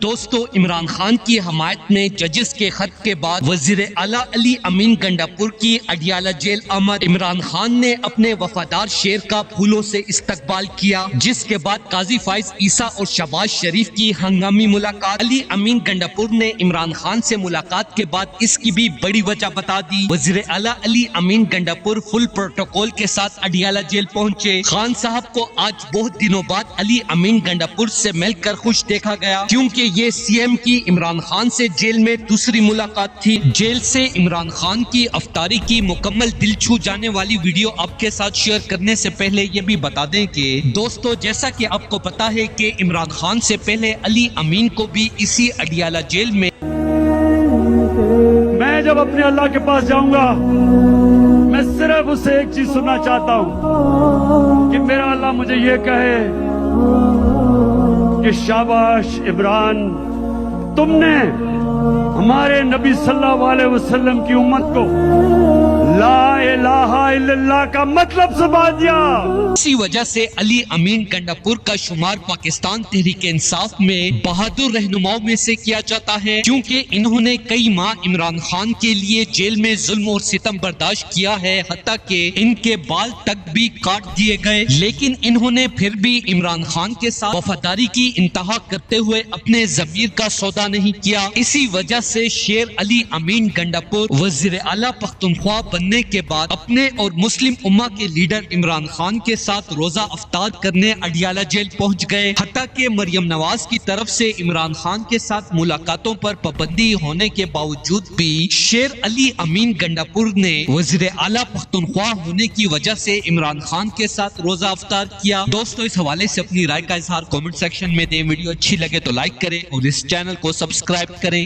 دوستو، عمران خان کی حمایت میں ججز کے خط کے بعد وزیر اعلیٰ علی امین گنڈاپور کی اڈیالہ جیل آمد۔ عمران خان نے اپنے وفادار شیر کا پھولوں سے استقبال کیا، جس کے بعد قاضی فائز عیسیٰ اور شہباز شریف کی ہنگامی ملاقات۔ علی امین گنڈاپور نے عمران خان سے ملاقات کے بعد اس کی بھی بڑی وجہ بتا دی۔ وزیر اعلیٰ علی امین گنڈاپور فل پروٹوکول کے ساتھ اڈیالہ جیل پہنچے۔ خان صاحب کو آج بہت دنوں بعد علی امین گنڈاپور سے مل کر خوش دیکھا گیا، کیونکہ یہ سی ایم کی عمران خان سے جیل میں دوسری ملاقات تھی۔ جیل سے عمران خان کی افطاری کی مکمل دل چھو جانے والی ویڈیو آپ کے ساتھ شیئر کرنے سے پہلے یہ بھی بتا دیں کہ دوستو، جیسا کہ آپ کو پتا ہے کہ عمران خان سے پہلے علی امین کو بھی اسی اڈیالہ جیل میں میں جب اپنے اللہ کے پاس جاؤں گا، میں صرف اسے ایک چیز سننا چاہتا ہوں کہ میرا اللہ مجھے یہ کہے کہ شاباش عمران، تم نے ہمارے نبی صلی اللہ علیہ وسلم کی امت کو لا الہ الا اللہ کا مطلب سمجھا دیا۔ اسی وجہ سے علی امین گنڈاپور کا شمار پاکستان تحریک انصاف میں بہادر رہنماؤں میں سے کیا جاتا ہے، کیونکہ انہوں نے کئی ماہ عمران خان کے لیے جیل میں ظلم اور ستم برداشت کیا ہے، حتیٰ کہ ان کے بال تک بھی کاٹ دیے گئے، لیکن انہوں نے پھر بھی عمران خان کے ساتھ وفاداری کی انتہا کرتے ہوئے اپنے ضمیر کا سودا نہیں کیا۔ اسی وجہ سے شیر علی امین گنڈاپور وزیر اعلیٰ پختونخوا بننے کے بعد اپنے اور مسلم امہ کے لیڈر عمران خان کے ساتھ روزہ افطار کرنے اڈیالہ جیل پہنچ گئے، حتیٰ کہ مریم نواز کی طرف سے عمران خان کے ساتھ ملاقاتوں پر پابندی ہونے کے باوجود بھی شیر علی امین گنڈاپور نے وزیر اعلیٰ پختونخوا ہونے کی وجہ سے عمران خان کے ساتھ روزہ افطار کیا۔ دوستو، اس حوالے سے اپنی رائے کا اظہار کامنٹ سیکشن میں دیں۔ ویڈیو اچھی لگے تو لائک کریں اور اس چینل کو سبسکرائب کریں۔